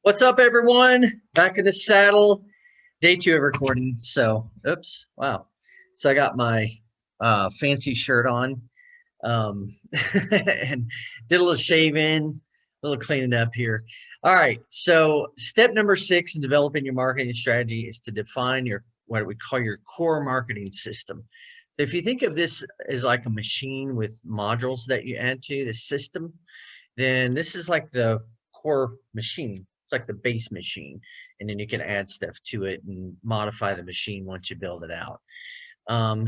What's up, everyone? Back in the saddle. Day two of recording. So, oops, wow. So I got my fancy shirt on, um, and did a little shaving, a little cleaning up here. All right. So step number 6 in developing your marketing strategy is to define your what we call your core marketing system. So if you think of this as like a machine with modules that you add to the system, then this is like the core machine. It's like the base machine, and then you can add stuff to it and modify the machine once you build it out.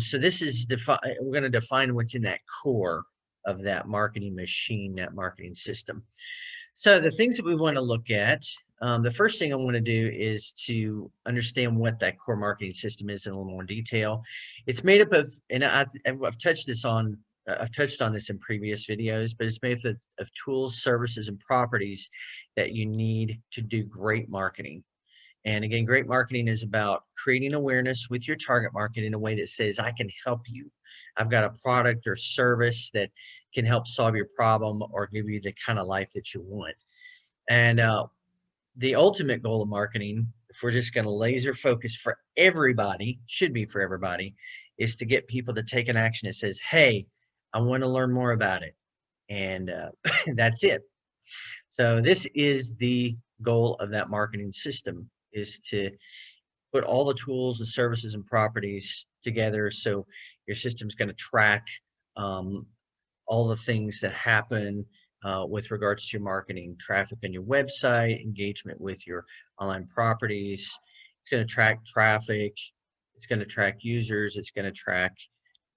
So this is we're going to define what's in that core of that marketing machine, that marketing system. So the things that we want to look at, the first thing I want to do is to understand what that core marketing system is in a little more detail. It's made up of, and I've touched this on I've touched on this in previous videos, but it's made up of tools, services, and properties that you need to do great marketing. And again, great marketing is about creating awareness with your target market in a way that says, I can help you. I've got a product or service that can help solve your problem or give you the kind of life that you want. And the ultimate goal of marketing, if we're just going to laser focus for everybody, should be for everybody, is to get people to take an action that says, hey, I want to learn more about it. And that's it. So this is the goal of that marketing system, is to put all the tools, the services, and properties together so your system's going to track all the things that happen with regards to your marketing, traffic on your website, engagement with your online properties. It's going to track traffic. It's going to track users. It's going to track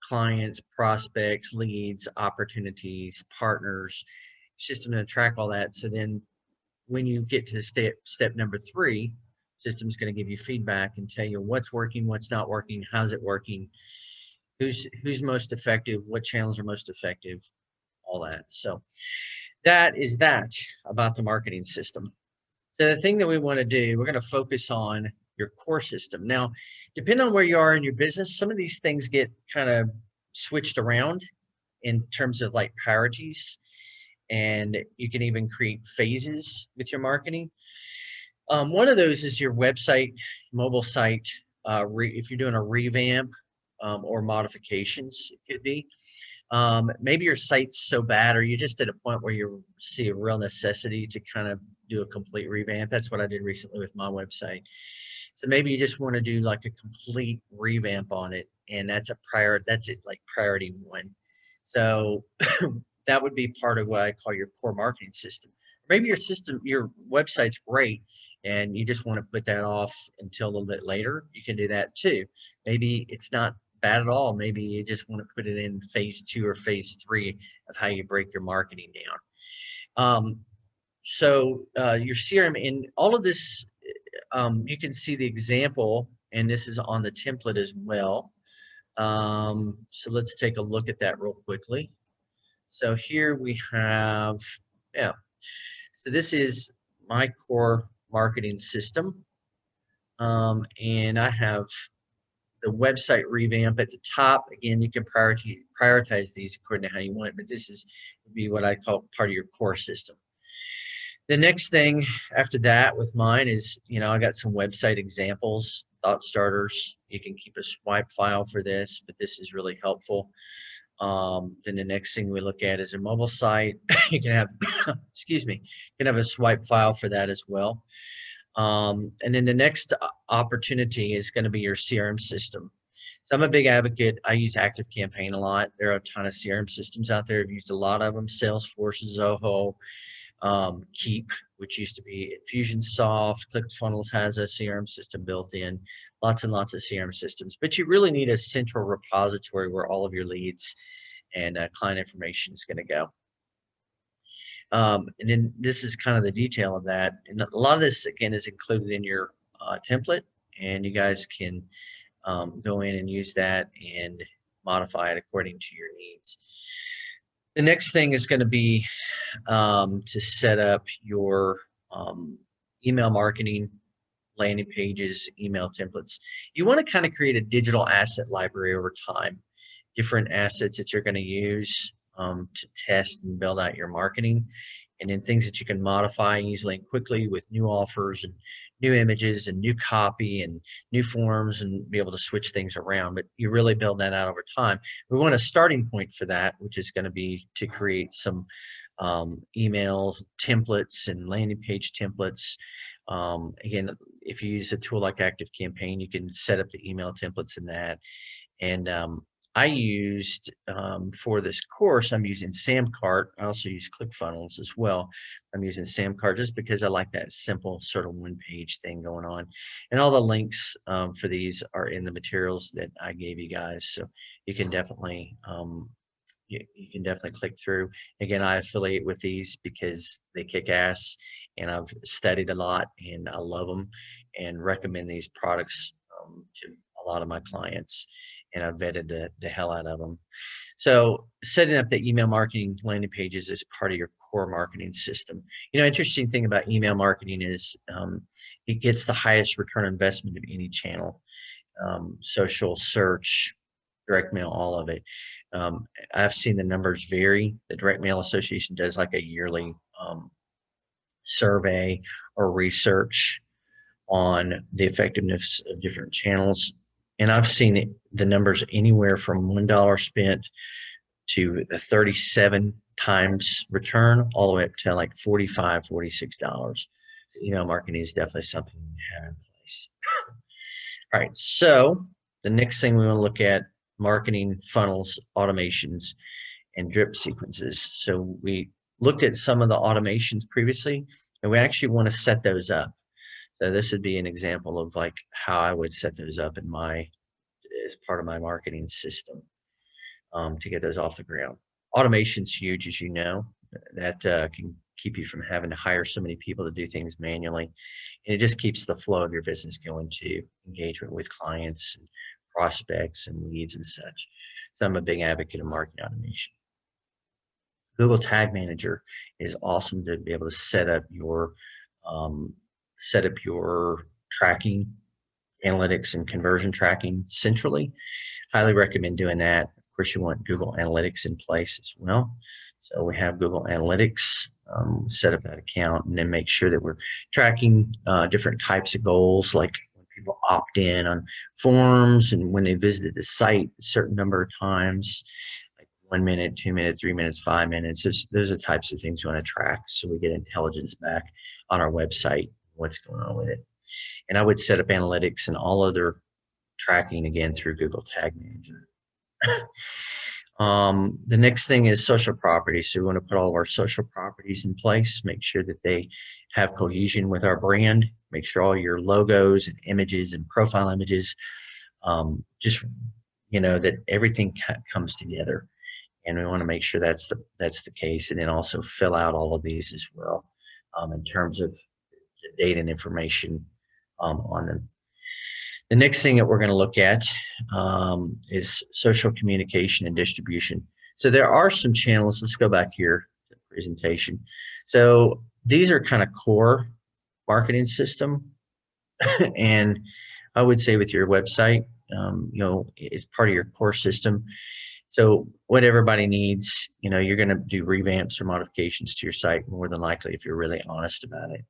clients, prospects, leads, opportunities, partners. It's just going to track all that. So then when you get to step number 3, system's going to give you feedback and tell you what's working, what's not working, how's it working, who's most effective, what channels are most effective, all that. So that is that about the marketing system. So the thing that we want to do, we're going to focus on your core system. Now, depending on where you are in your business, some of these things get kind of switched around in terms of like priorities, and you can even create phases with your marketing. One of those is your website, mobile site. If you're doing a revamp or modifications, it could be. Maybe your site's so bad, or you're just at a point where you see a real necessity to kind of do a complete revamp. That's what I did recently with my website. So maybe you just want to do like a complete revamp on it, and that's it, like priority 1. So that would be part of what I call your core marketing system. Maybe your website's great, and you just want to put that off until a little bit later. You can do that too. Maybe it's not bad at all. Maybe you just want to put it in phase 2 or phase 3 of how you break your marketing down. Your CRM, in all of this, you can see the example, and this is on the template as well. So let's take a look at that real quickly. So here we have, yeah. So this is my core marketing system. And I have the website revamp at the top. Again, you can prioritize these according to how you want, but this would be what I call part of your core system. The next thing after that with mine is, I got some website examples, thought starters. You can keep a swipe file for this, but this is really helpful. Then the next thing we look at is a mobile site. You can have, excuse me, you can have a swipe file for that as well. And then the next opportunity is going to be your CRM system. So I'm a big advocate. I use ActiveCampaign a lot. There are a ton of CRM systems out there. I've used a lot of them. Salesforce, Zoho, Keep, which used to be Infusionsoft. ClickFunnels has a CRM system built in. Lots and lots of CRM systems. But you really need a central repository where all of your leads and client information is going to go. And then this is kind of the detail of that. And a lot of this, again, is included in your template, and you guys can go in and use that and modify it according to your needs. The next thing is going to be to set up your email marketing landing pages, email templates. You want to kind of create a digital asset library over time, different assets that you're going to use to test and build out your marketing. and then things that you can modify easily and quickly with new offers and new images and new copy and new forms, and be able to switch things around. But you really build that out over time. We want a starting point for that, which is going to be to create some email templates and landing page templates. Again, if you use a tool like ActiveCampaign, you can set up the email templates in that. And I used, for this course, I'm using SamCart. I also use ClickFunnels as well. I'm using SamCart just because I like that simple sort of one-page thing going on. And all the links for these are in the materials that I gave you guys. So you can definitely you can definitely click through. Again, I affiliate with these because they kick ass, and I've studied a lot and I love them and recommend these products to a lot of my clients, and I've vetted the hell out of them. So setting up the email marketing landing pages is part of your core marketing system. You know, interesting thing about email marketing is it gets the highest return on investment of any channel. Social, search, direct mail, all of it. I've seen the numbers vary. The Direct Mail Association does like a yearly survey or research on the effectiveness of different channels. And I've seen the numbers anywhere from $1 spent to the 37 times return, all the way up to like $45, $46. So email marketing is definitely something you have in place. All right, so the next thing we want to look at, marketing funnels, automations, and drip sequences. So we looked at some of the automations previously, and we actually want to set those up. So this would be an example of like how I would set those up in as part of my marketing system to get those off the ground. Automation's huge, as you know. That can keep you from having to hire so many people to do things manually. And it just keeps the flow of your business going to engagement with clients and prospects and leads and such. So I'm a big advocate of marketing automation. Google Tag Manager is awesome to be able to set up your tracking, analytics, and conversion tracking centrally. Highly recommend doing that. Of course, you want Google Analytics in place as well. So we have Google Analytics, set up that account, and then make sure that we're tracking different types of goals, like when people opt in on forms and when they visited the site a certain number of times, like 1 minute, 2 minutes, 3 minutes, 5 minutes. Those are the types of things we want to track, so we get intelligence back on our website, what's going on with it. And I would set up analytics and all other tracking again through Google Tag Manager. The next thing is social properties. So we want to put all of our social properties in place, make sure that they have cohesion with our brand, make sure all your logos and images and profile images, just, you know, that everything comes together. And we want to make sure that's the case, and then also fill out all of these as well in terms of the data and information on them. The next thing that we're going to look at is social communication and distribution. So there are some channels. Let's go back here to the presentation. So these are kind of core marketing system. And I would say with your website, you know, it's part of your core system. So what everybody needs, you know, you're going to do revamps or modifications to your site more than likely if you're really honest about it,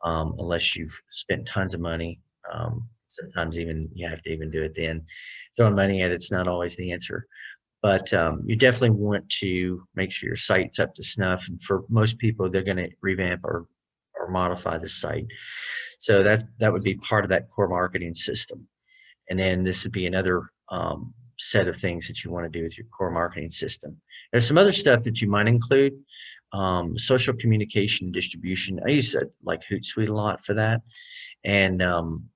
unless you've spent tons of money. Sometimes even you have to even do it then. Throwing money at it's not always the answer. But you definitely want to make sure your site's up to snuff. And for most people, they're going to revamp or modify the site. So that would be part of that core marketing system. And then this would be another set of things that you want to do with your core marketing system. There's some other stuff that you might include. Social communication and distribution. I use like Hootsuite a lot for that. And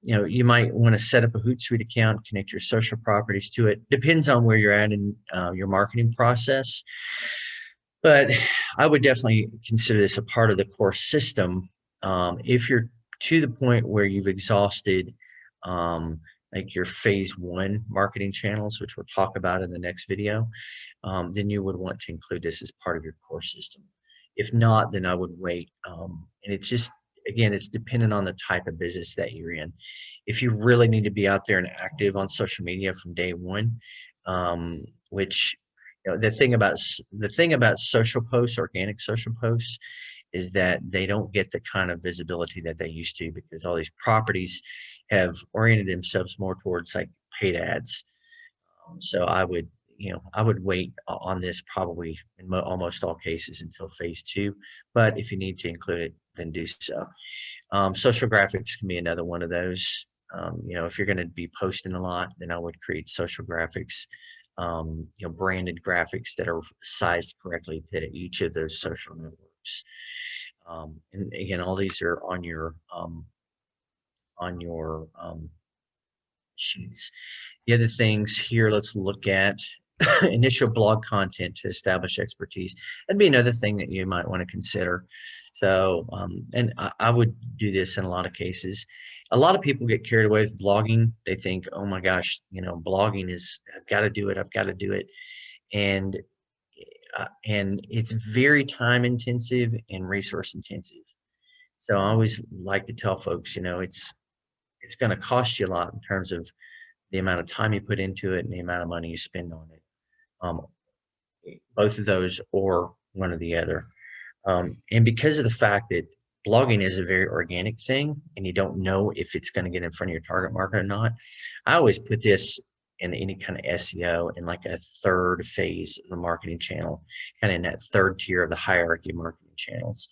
you know, you might want to set up a Hootsuite account, connect your social properties to it. Depends on where you're at in your marketing process. But I would definitely consider this a part of the core system. If you're to the point where you've exhausted like your phase 1 marketing channels, which we'll talk about in the next video, then you would want to include this as part of your core system. If not, then I would wait. And it's just, again, it's dependent on the type of business that you're in. If you really need to be out there and active on social media from day one, which, you know, the thing about social posts, organic social posts, is that they don't get the kind of visibility that they used to, because all these properties have oriented themselves more towards like paid ads. So I would, I would wait on this probably in almost all cases until phase two. But if you need to include it, then do so. Social graphics can be another one of those. If you're going to be posting a lot, then I would create social graphics, branded graphics that are sized correctly to each of those social networks. And again, all these are on your sheets. The other things here, let's look at initial blog content to establish expertise. That'd be another thing that you might want to consider. So, and I would do this in a lot of cases. A lot of people get carried away with blogging. They think, oh my gosh, blogging is, I've got to do it. I've got to do it. And it's very time intensive and resource intensive. So I always like to tell folks, it's going to cost you a lot in terms of the amount of time you put into it and the amount of money you spend on it. Both of those or one or the other. And because of the fact that blogging is a very organic thing and you don't know if it's going to get in front of your target market or not, I always put this in any kind of SEO in like a third phase of the marketing channel, kind of in that third tier of the hierarchy of marketing channels.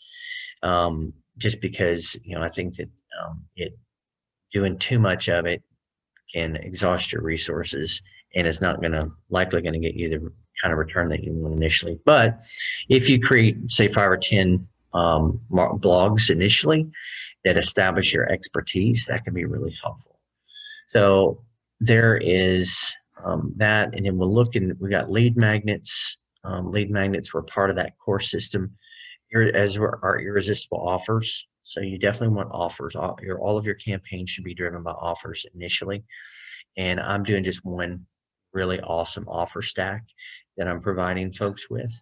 Just because, I think that doing too much of it can exhaust your resources and it's not likely going to get you the kind of return that you want initially. But if you create, say, 5 or 10 blogs initially that establish your expertise, that can be really helpful. So there is that, and then we got lead magnets. Lead magnets were part of that core system, as were our irresistible offers. So you definitely want offers. All of your campaigns should be driven by offers initially. And I'm doing just one really awesome offer stack that I'm providing folks with.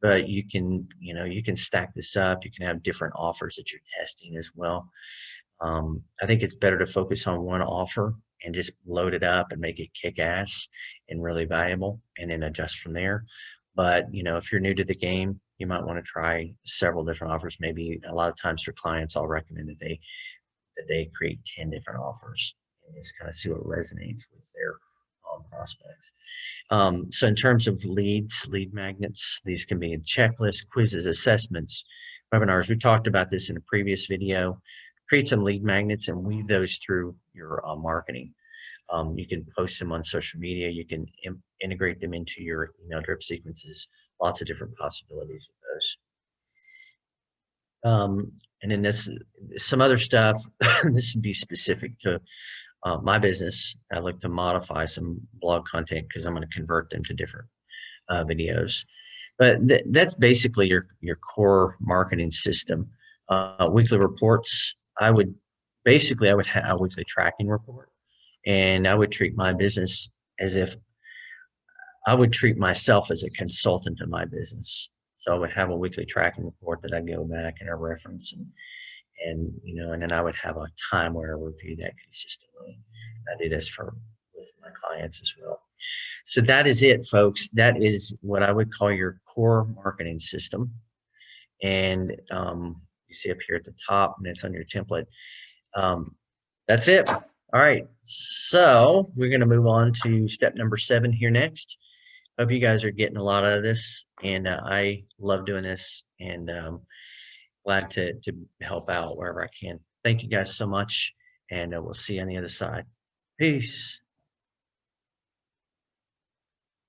But you can stack this up. You can have different offers that you're testing as well. I think it's better to focus on one offer and just load it up and make it kick ass and really valuable, and then adjust from there. But if you're new to the game, you might want to try several different offers. Maybe a lot of times for clients, I'll recommend that they create 10 different offers and just kind of see what resonates with their prospects. So in terms of lead magnets, these can be checklists, quizzes, assessments, webinars. We talked about this in a previous video. Create some lead magnets and weave those through your marketing. You can post them on social media. You can integrate them into your email drip sequences. Lots of different possibilities with those. And then some other stuff. This would be specific to my business. I like to modify some blog content because I'm going to convert them to different videos. But that's basically your core marketing system. Weekly reports. I would have a weekly tracking report, and I would treat my business as if I would treat myself as a consultant to my business. So I would have a weekly tracking report that I go back and I reference, and then I would have a time where I review that consistently. I do this with my clients as well. So that is it, folks. That is what I would call your core marketing system. And you see up here at the top, and it's on your template. That's it. All right. So we're going to move on to step number 7 here next. Hope you guys are getting a lot out of this, and I love doing this, and glad to help out wherever I can. Thank you guys so much, and we'll see you on the other side. Peace.